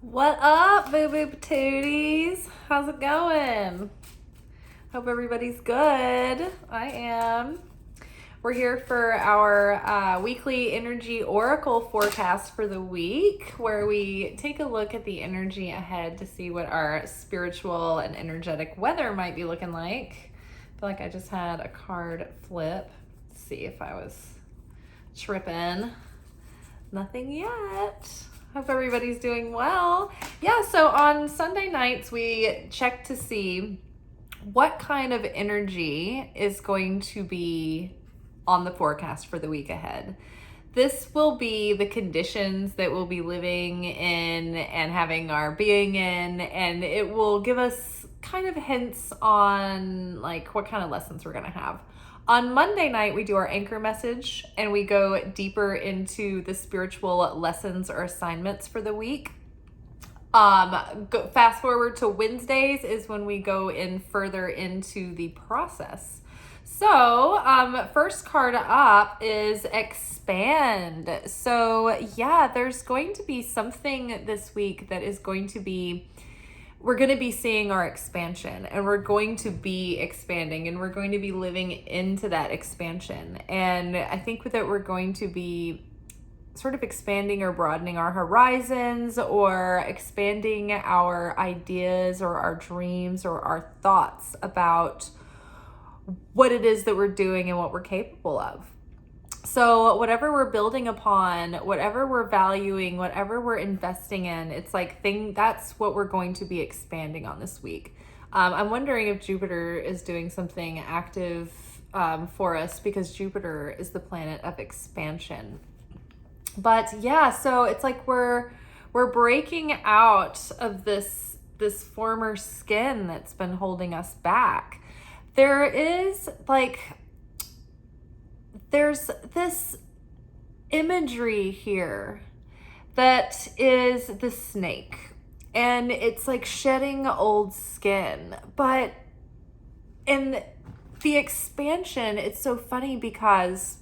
What up, boo boo patooties? How's it going? Hope everybody's good. I am. We're here for our weekly energy oracle forecast for the week, where we take a look at the energy ahead to see what our spiritual and energetic weather might be looking like. I feel like I just had a card flip. Let's see if I was tripping. Nothing yet. Hope everybody's doing well. Yeah, so on Sunday nights, we check to see what kind of energy is going to be on the forecast for the week ahead. This will be the conditions that we'll be living in and having our being in, and it will give us kind of hints on like what kind of lessons we're going to have. On Monday night, we do our anchor message and we go deeper into the spiritual lessons or assignments for the week. Fast forward to Wednesdays is when we go in further into the process. So, first card up is expand. So, yeah, there's going to be something this week that is going to be, we're going to be seeing our expansion, and we're going to be expanding, and we're going to be living into that expansion. And I think that we're going to be sort of expanding or broadening our horizons, or expanding our ideas or our dreams or our thoughts about what it is that we're doing and what we're capable of. So whatever we're building upon, whatever we're valuing, whatever we're investing in, it's like that's what we're going to be expanding on this week. I'm wondering if Jupiter is doing something active for us, because Jupiter is the planet of expansion. But yeah, so it's like we're breaking out of this former skin that's been holding us back. There's this imagery here that is the snake, and it's like shedding old skin. But in the expansion, it's so funny because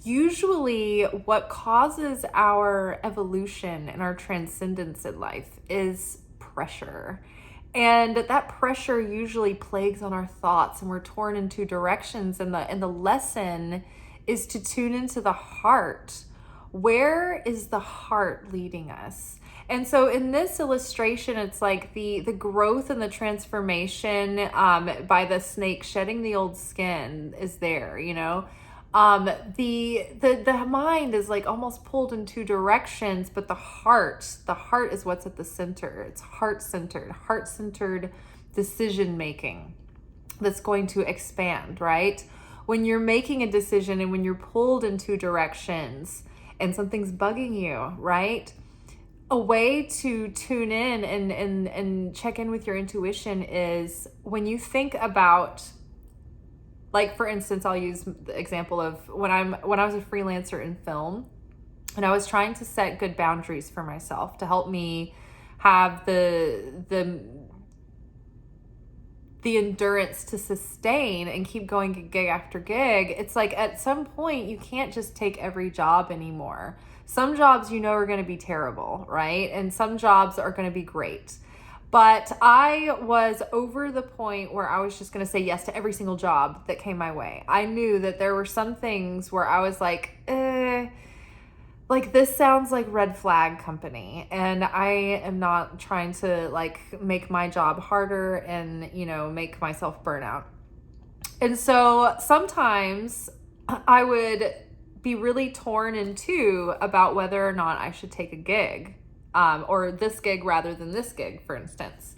usually what causes our evolution and our transcendence in life is pressure. And that pressure usually plagues on our thoughts, and we're torn in two directions. And the lesson is to tune into the heart. Where is the heart leading us? And so in this illustration, it's like the growth and the transformation by the snake shedding the old skin is there, you know. The mind is like almost pulled in two directions, but the heart is what's at the center. It's heart-centered decision making that's going to expand, right? When you're making a decision and when you're pulled in two directions and something's bugging you, right? A way to tune in and check in with your intuition is when you think about, like, for instance, I'll use the example of when I was a freelancer in film, and I was trying to set good boundaries for myself to help me have the endurance to sustain and keep going gig after gig. It's like at some point you can't just take every job anymore. Some jobs are going to be terrible, right? And some jobs are going to be great. But I was over the point where I was just going to say yes to every single job that came my way. I knew that there were some things where I was like this sounds like red flag company. And I am not trying to like make my job harder and, make myself burn out. And so sometimes I would be really torn in two about whether or not I should take a gig. Or this gig rather than this gig, for instance.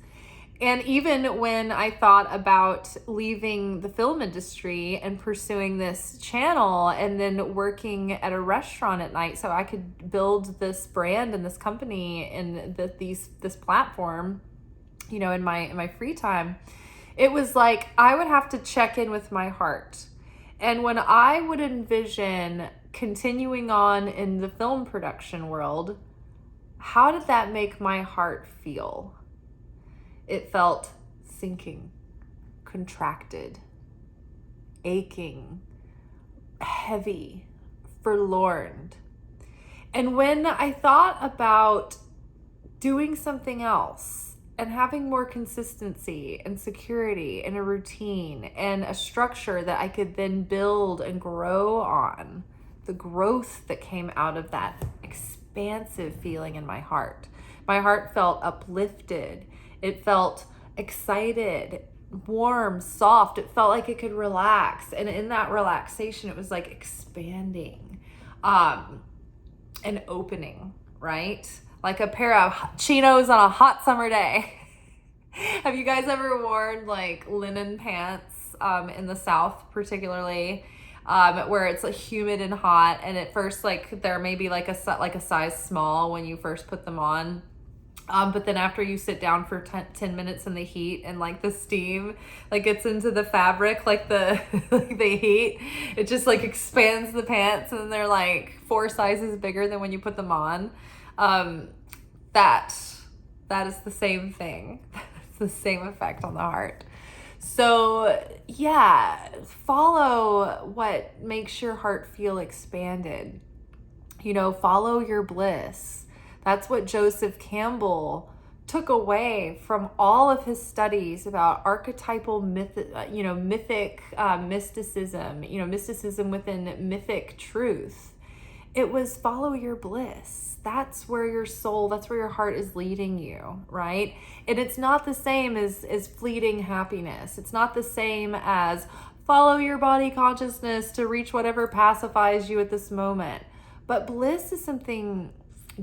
And even when I thought about leaving the film industry and pursuing this channel and then working at a restaurant at night so I could build this brand and this company and this platform, in my free time, it was like I would have to check in with my heart. And when I would envision continuing on in the film production world, how did that make my heart feel? It felt sinking, contracted, aching, heavy, forlorn. And when I thought about doing something else and having more consistency and security and a routine and a structure that I could then build and grow on. The growth that came out of that expansive feeling in my heart. My heart felt uplifted. It felt excited, warm, soft. It felt like it could relax. And in that relaxation, it was like expanding and opening, right? Like a pair of chinos on a hot summer day. Have you guys ever worn like linen pants in the South particularly? Where it's like humid and hot, and at first like there may be like a size small when you first put them on, but then after you sit down for 10 minutes in the heat and like the steam like gets into the fabric, like the like the heat, it just like expands the pants and they're like 4 sizes bigger than when you put them on. That is the same thing. It's the same effect on the heart. So yeah, follow what makes your heart feel expanded. Follow your bliss. That's what Joseph Campbell took away from all of his studies about archetypal mythic mysticism, mysticism within mythic truth. It was follow your bliss. That's where your soul, that's where your heart is leading you, right? And it's not the same as fleeting happiness. It's not the same as follow your body consciousness to reach whatever pacifies you at this moment. But bliss is something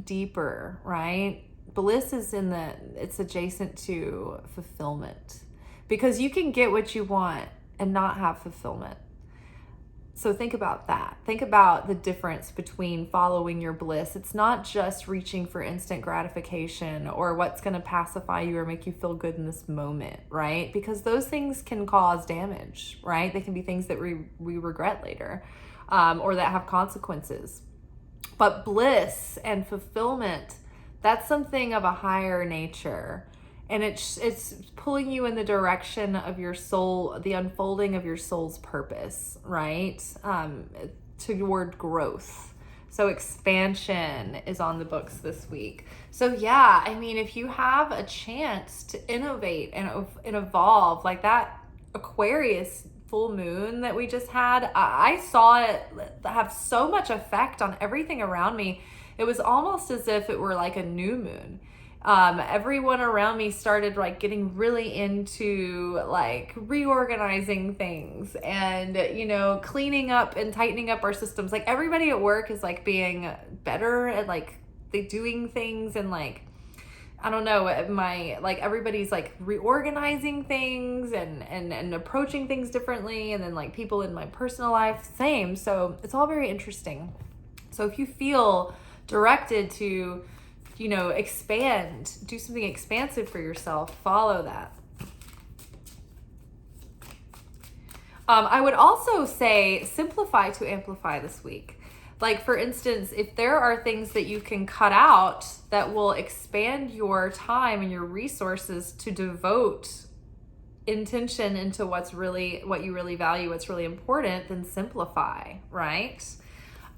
deeper, right? Bliss is it's adjacent to fulfillment, because you can get what you want and not have fulfillment. So think about that. Think about the difference between following your bliss. It's not just reaching for instant gratification or what's going to pacify you or make you feel good in this moment, right? Because those things can cause damage, right? They can be things that we regret later, or that have consequences. But bliss and fulfillment, that's something of a higher nature. And it's pulling you in the direction of your soul, the unfolding of your soul's purpose, right? Toward growth. So expansion is on the books this week. So yeah, I mean, if you have a chance to innovate and evolve, like that Aquarius full moon that we just had, I saw it have so much effect on everything around me. It was almost as if it were like a new moon. Everyone around me started like getting really into like reorganizing things and, cleaning up and tightening up our systems. Like everybody at work is like being better at like doing things, and like, I don't know, everybody's like reorganizing things and approaching things differently. And then like people in my personal life, same. So it's all very interesting. So if you feel directed to, expand, do something expansive for yourself, follow that. I would also say simplify to amplify this week. Like, for instance, if there are things that you can cut out that will expand your time and your resources to devote intention into what you really value, what's really important, then simplify, right?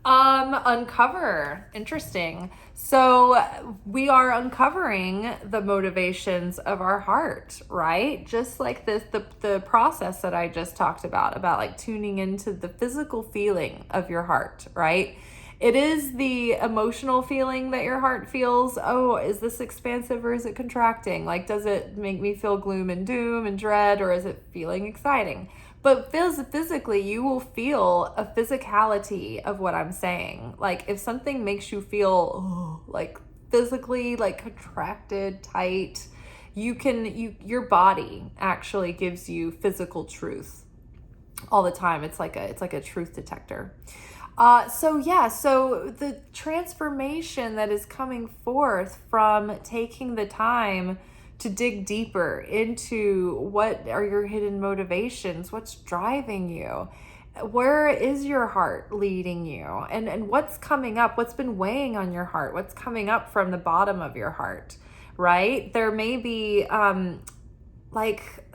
Uncover. Interesting. So we are uncovering the motivations of our heart, right? Just like the process that I just talked about like tuning into the physical feeling of your heart, right? It is the emotional feeling that your heart feels. Oh, is this expansive or is it contracting? Like, does it make me feel gloom and doom and dread, or is it feeling exciting? But physically, you will feel a physicality of what I'm saying. Like if something makes you feel like physically like contracted, tight, your body actually gives you physical truth all the time. It's like a truth detector. So the transformation that is coming forth from taking the time to dig deeper into what are your hidden motivations, what's driving you, where is your heart leading you, and what's coming up, what's been weighing on your heart, what's coming up from the bottom of your heart, right? There may be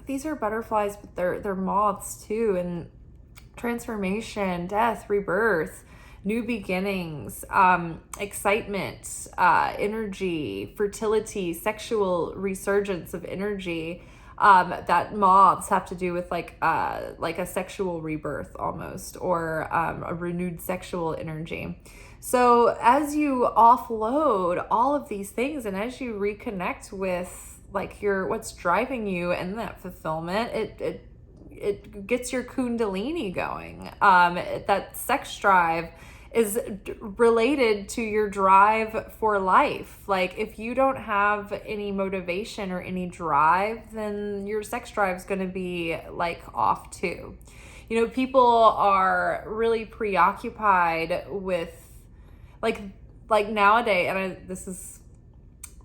these are butterflies, but they're moths too, and transformation, death, rebirth, new beginnings, excitement, energy, fertility, sexual resurgence of energy. That moths have to do with like a sexual rebirth almost, or a renewed sexual energy. So as you offload all of these things, and as you reconnect with like what's driving you and that fulfillment, it gets your kundalini going. That sex drive is related to your drive for life. Like if you don't have any motivation or any drive, then your sex drive is going to be like off too. You know, people are really preoccupied with like nowadays, and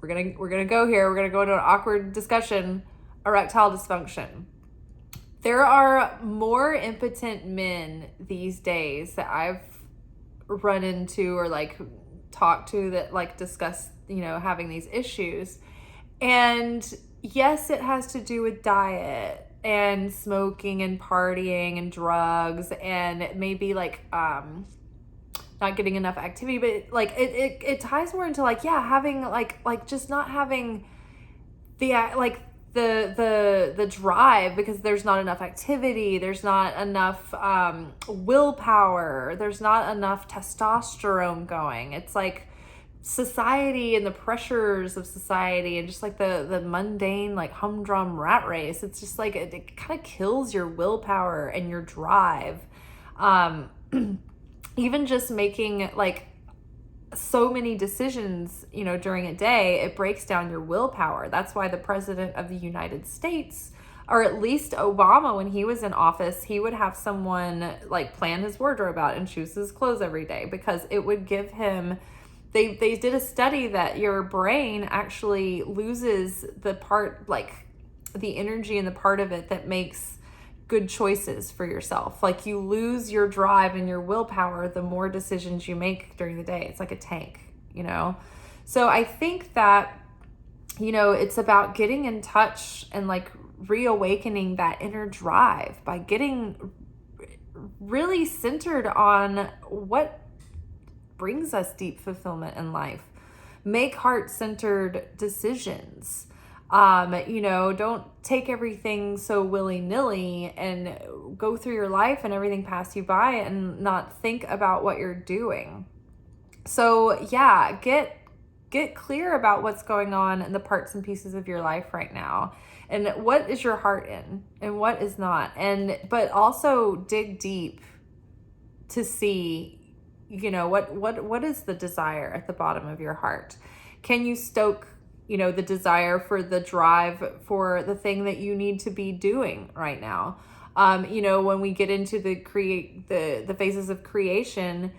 we're gonna go here. We're gonna go into an awkward discussion. Erectile dysfunction. There are more impotent men these days that I've run into or like talked to that like discuss, you know, having these issues. And yes, it has to do with diet and smoking and partying and drugs, and maybe like not getting enough activity, but like it ties more into like, yeah, having like just not having the like the drive, because there's not enough activity, there's not enough willpower, there's not enough testosterone going. It's like society and the pressures of society and just like the mundane like humdrum rat race. It's just like it kind of kills your willpower and your drive. Even just making like so many decisions, you know, during a day, it breaks down your willpower. That's why the president of the United States, or at least Obama, when he was in office, he would have someone like plan his wardrobe out and choose his clothes every day, because it would give him, they did a study that your brain actually loses the part, like the energy and the part of it that makes good choices for yourself. Like you lose your drive and your willpower the more decisions you make during the day. It's like a tank, you know? So I think that, you know, it's about getting in touch and like reawakening that inner drive by getting really centered on what brings us deep fulfillment in life. Make heart-centered decisions. You know, don't take everything so willy-nilly and go through your life and everything pass you by and not think about what you're doing. So yeah, get clear about what's going on in the parts and pieces of your life right now, and what is your heart in and what is not. But also dig deep to see, you know, what is the desire at the bottom of your heart. Can you stoke, you know, the desire for the drive for the thing that you need to be doing right now? You know, when we get into the phases of creation,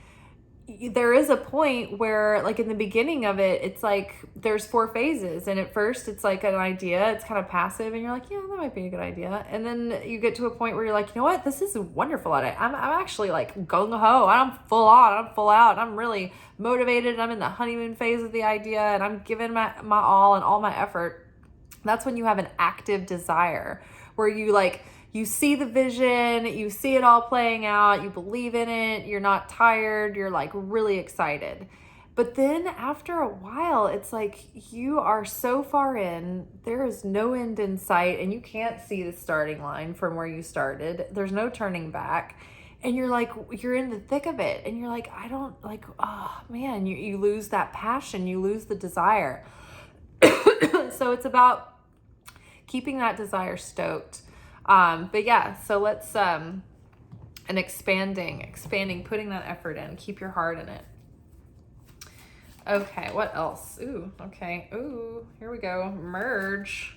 there is a point where like in the beginning of it, it's like there's 4 phases, and at first it's like an idea, it's kind of passive, and you're like, yeah, that might be a good idea. And then you get to a point where you're like, you know what, this is wonderful at it. I'm actually like gung-ho, I'm full on, I'm full out, I'm really motivated, I'm in the honeymoon phase of the idea, and I'm giving my all and all my effort. That's when you have an active desire, where you see the vision, you see it all playing out, you believe in it, you're not tired, you're like really excited. But then after a while, it's like you are so far in, there is no end in sight, and you can't see the starting line from where you started. There's no turning back. And you're like, you're in the thick of it, and you're like, I don't like, oh man, you lose that passion, you lose the desire. So it's about keeping that desire stoked. But yeah, so let's, and expanding, putting that effort in, keep your heart in it. Okay. What else? Ooh, okay. Ooh, here we go. Merge.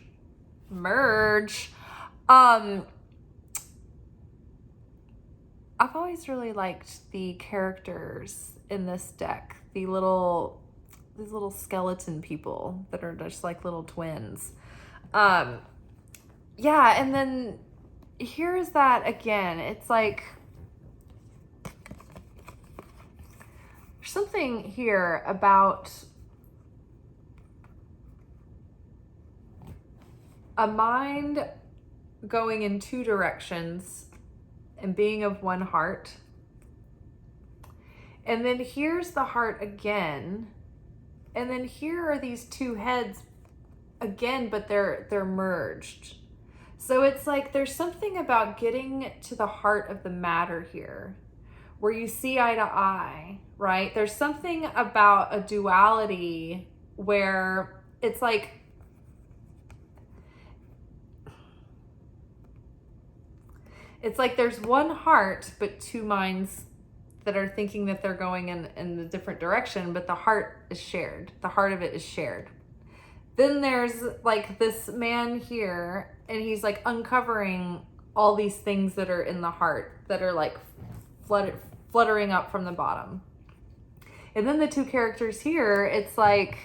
I've always really liked the characters in this deck, these little skeleton people that are just like little twins. Yeah, and then here's that again. It's like there's something here about a mind going in 2 directions and being of one heart. And then here's the heart again. And then here are these two heads again, but they're merged. So it's like there's something about getting to the heart of the matter here where you see eye to eye, right? There's something about a duality where it's like there's one heart but two minds that are thinking that they're going in the different direction, but the heart is shared. The heart of it is shared. Then there's like this man here, and he's like uncovering all these things that are in the heart that are like fluttering up from the bottom. And then the two characters here, it's like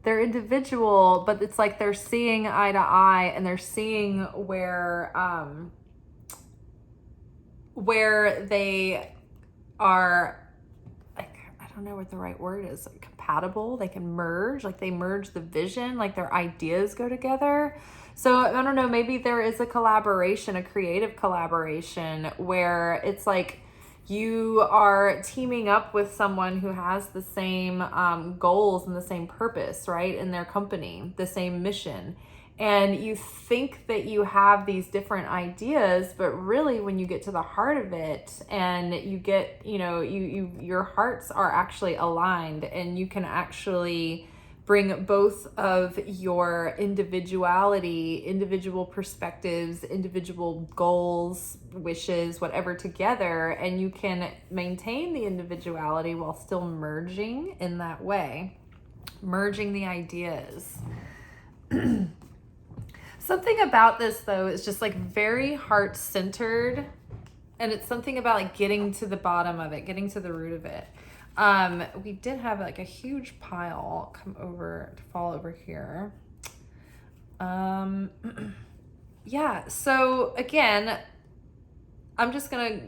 they're individual, but it's like they're seeing eye to eye, and they're seeing where they are, like, I don't know what the right word is, like compatible. They can merge, like they merge the vision, like their ideas go together. So I don't know, maybe there is a collaboration, a creative collaboration where it's like you are teaming up with someone who has the same goals and the same purpose, right? In their company, the same mission. And you think that you have these different ideas, but really when you get to the heart of it and you get, your hearts are actually aligned, and you can actually bring both of your individuality, individual perspectives, individual goals, wishes, whatever together, and you can maintain the individuality while still merging in that way, merging the ideas. Something about this, though, is just like very heart-centered, and it's something about like getting to the bottom of it, getting to the root of it. We did have like a huge pile fall over here. Yeah, so again, I'm just gonna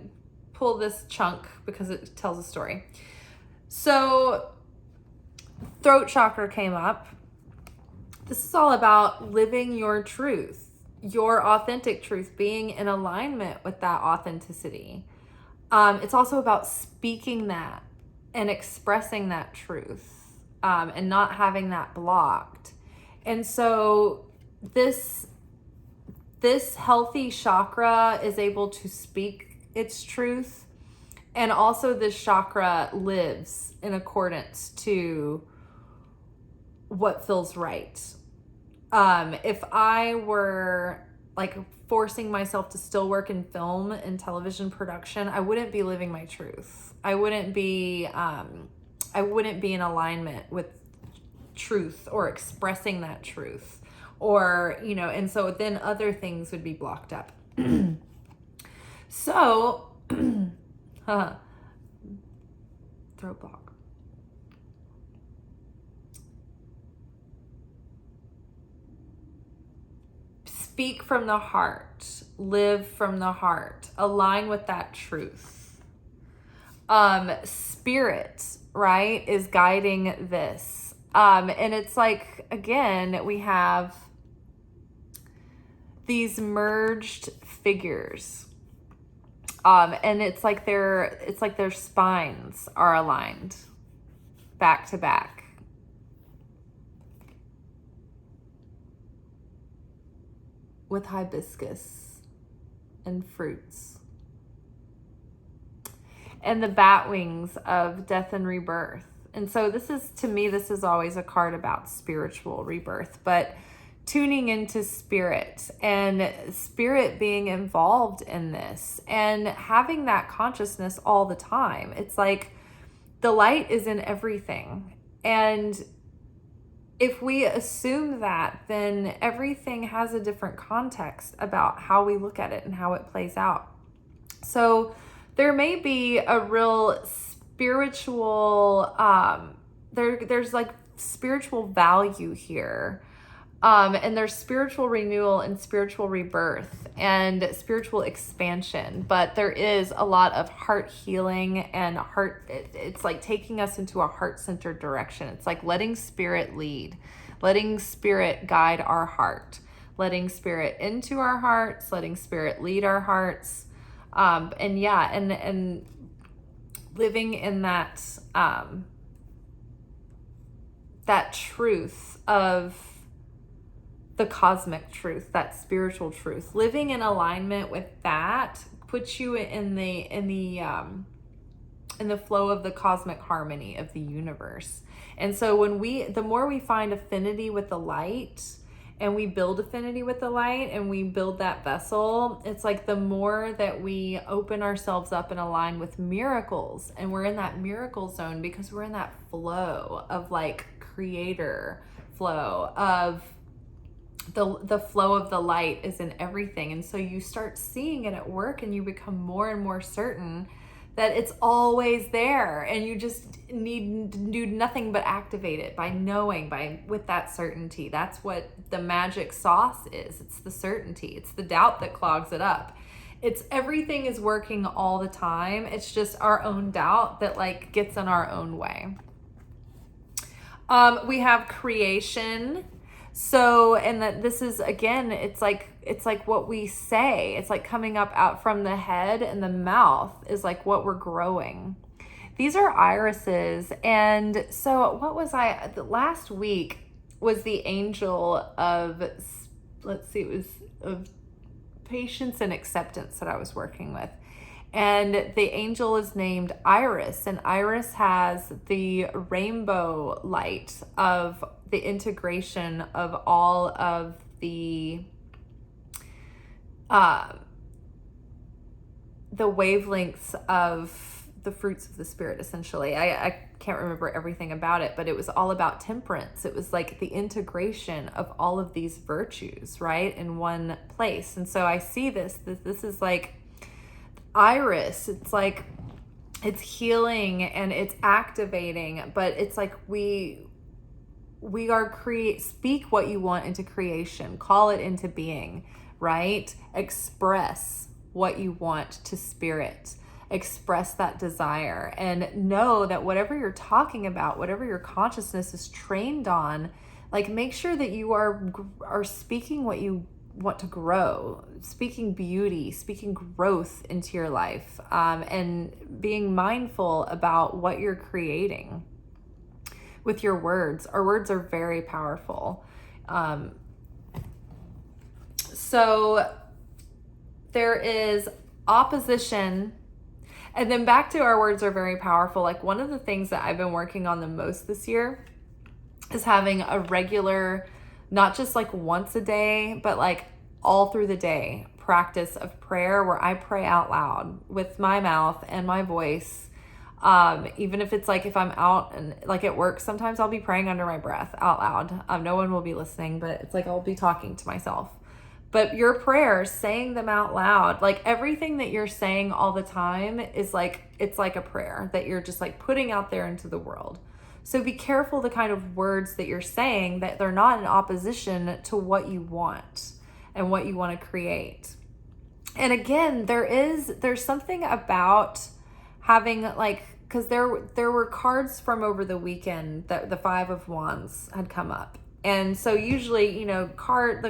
pull this chunk because it tells a story. So throat chakra came up. This is all about living your truth, your authentic truth, being in alignment with that authenticity. It's also about speaking that and expressing that truth, and not having that blocked. And so this healthy chakra is able to speak its truth, and also this chakra lives in accordance to what feels right. If I were like forcing myself to still work in film and television production, I wouldn't be living my truth. I wouldn't be in alignment with truth or expressing that truth, or, and so then other things would be blocked up. So, throat block. Speak from the heart, live from the heart, align with that truth. Spirit, right, is guiding this. And it's like, again, we have these merged figures. And it's like their spines are aligned back to back. With hibiscus and fruits. And the bat wings of death and rebirth. And so this is always a card about spiritual rebirth, but tuning into spirit and spirit being involved in this and having that consciousness all the time. It's like the light is in everything. And if we assume that, then everything has a different context about how we look at it and how it plays out. So there may be a real spiritual, there's like spiritual value here. And there's spiritual renewal and spiritual rebirth and spiritual expansion. But there is a lot of heart healing and it's like taking us into a heart-centered direction. It's like letting spirit lead, letting spirit guide our heart, letting spirit into our hearts, letting spirit lead our hearts. And living in that that truth of the cosmic truth, that spiritual truth. Living in alignment with that puts you in the flow of the cosmic harmony of the universe. And so the more we find affinity with the light, and we build affinity with the light, and we build that vessel, it's like the more that we open ourselves up and align with miracles, and we're in that miracle zone because we're in that flow of like creator flow of the flow of the light is in everything. And so you start seeing it at work, and you become more and more certain that it's always there, and you just need to do nothing but activate it by knowing, with that certainty. That's what the magic sauce is. It's the certainty. It's the doubt that clogs it up. It's everything is working all the time. It's just our own doubt that like gets in our own way. We have creation. So, and that this is, again, it's like what we say. It's like coming up out from the head, and the mouth is like what we're growing. These are irises. And so what was last week was the angel of, let's see, it was of patience and acceptance that I was working with. And the angel is named Iris, and Iris has the rainbow light of the integration of all of the wavelengths of the fruits of the spirit, essentially. I can't remember everything about it, but it was all about temperance. It was like the integration of all of these virtues, right, in one place. And so I see this is like Iris. It's like it's healing and it's activating, but it's like we are speak what you want into creation, call it into being, right? Express what you want to spirit, express that desire, and know that whatever you're talking about, whatever your consciousness is trained on, like make sure that you are speaking what you want to grow, speaking beauty, speaking growth into your life, and being mindful about what you're creating with your words. Our words are very powerful. So there is opposition, and then back to our words are very powerful. Like one of the things that I've been working on the most this year is having a regular, not just like once a day, but like all through the day practice of prayer where I pray out loud with my mouth and my voice. Even if it's like if I'm out and like at work, sometimes I'll be praying under my breath out loud. No one will be listening, but it's like I'll be talking to myself. But your prayers, saying them out loud, like everything that you're saying all the time is like, it's like a prayer that you're just like putting out there into the world. So be careful the kind of words that you're saying, that they're not in opposition to what you want and what you want to create. And again, there's something about having like, because there were cards from over the weekend that the 5 of Wands had come up. And so usually, the cards,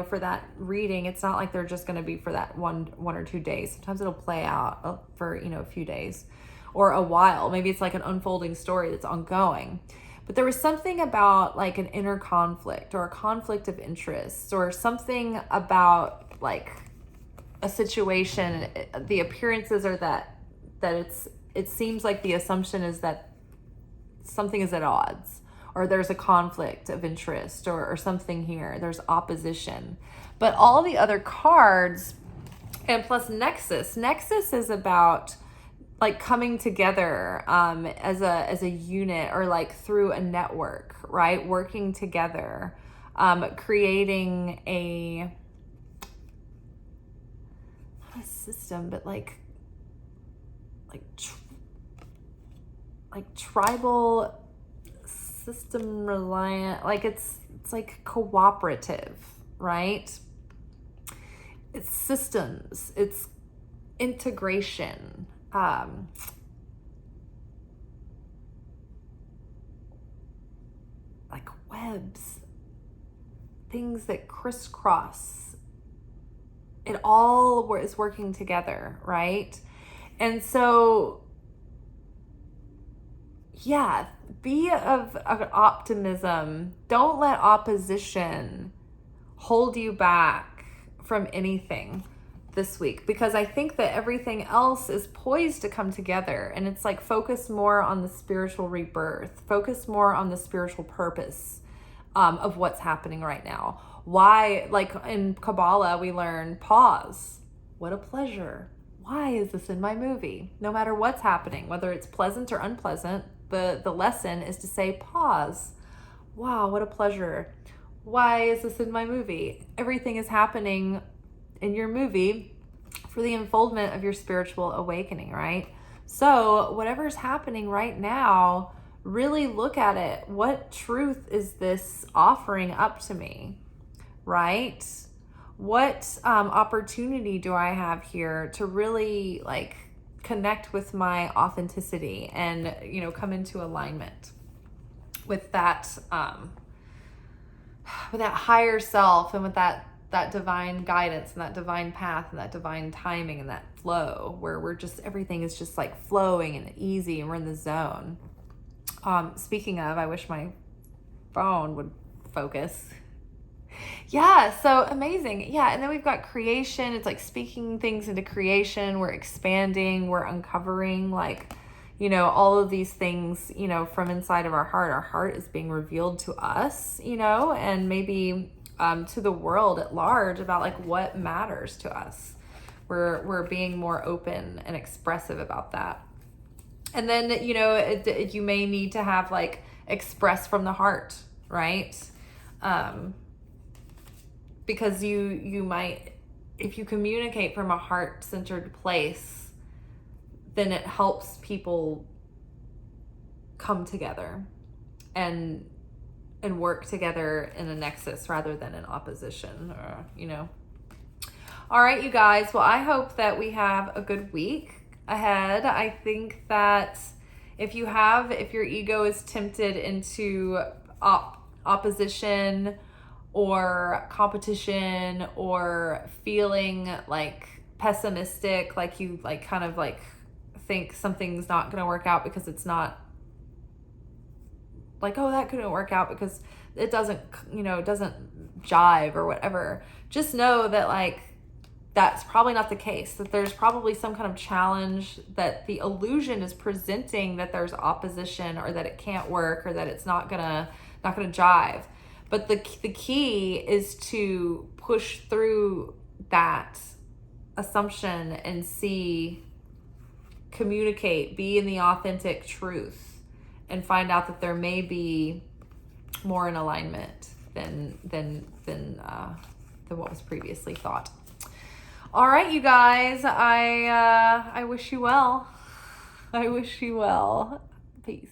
for that reading, it's not like they're just going to be for that one or 2 days. Sometimes it'll play out for, a few days or a while. Maybe it's like an unfolding story that's ongoing. But there was something about like an inner conflict or a conflict of interests or something about like a situation. The appearances are that it seems like the assumption is that something is at odds, or there's a conflict of interest or something here. There's opposition. But all the other cards, and plus Nexus is about like coming together as a unit, or like through a network, right? Working together, creating not a system, but like tribal system reliant, like it's like cooperative, right? It's systems, it's integration, like webs, things that crisscross. It all is working together, right? And so yeah, be of optimism. Don't let opposition hold you back from anything this week, because I think that everything else is poised to come together. And it's like, focus more on the spiritual rebirth, focus more on the spiritual purpose of what's happening right now. Why, like in Kabbalah, we learn pause. What a pleasure. Why is this in my movie? No matter what's happening, whether it's pleasant or unpleasant, the lesson is to say pause. Wow, what a pleasure. Why is this in my movie? Everything is happening in your movie for the unfoldment of your spiritual awakening, right? So whatever's happening right now, really look at it. What truth is this offering up to me, right? What opportunity do I have here to really like connect with my authenticity and, you know, come into alignment with that higher self, and with that divine guidance and that divine path and that divine timing and that flow, where we're just, everything is just like flowing and easy and we're in the zone. Speaking of, I wish my phone would focus. Yeah, so amazing. Yeah, and then we've got creation. It's like speaking things into creation. We're expanding, we're uncovering, like, you know, all of these things, you know, from inside of our heart. Our heart is being revealed to us, you know, and maybe to the world at large about like what matters to us. We're being more open and expressive about that. And then, you know, you may need to have like express from the heart, right? Because you might, if you communicate from a heart-centered place, then it helps people come together and work together in a nexus rather than in opposition, or, you know. All right, you guys. Well, I hope that we have a good week ahead. I think that if your ego is tempted into opposition or competition, or feeling like pessimistic, like you like kind of like think something's not going to work out because it's not, like, oh, that couldn't work out because it doesn't, you know, it doesn't jive or whatever. Just know that like that's probably not the case, that there's probably some kind of challenge, that the illusion is presenting that there's opposition, or that it can't work, or that it's not gonna jive. But the key is to push through that assumption and communicate, be in the authentic truth, and find out that there may be more in alignment than what was previously thought. All right, you guys, I wish you well. I wish you well. Peace.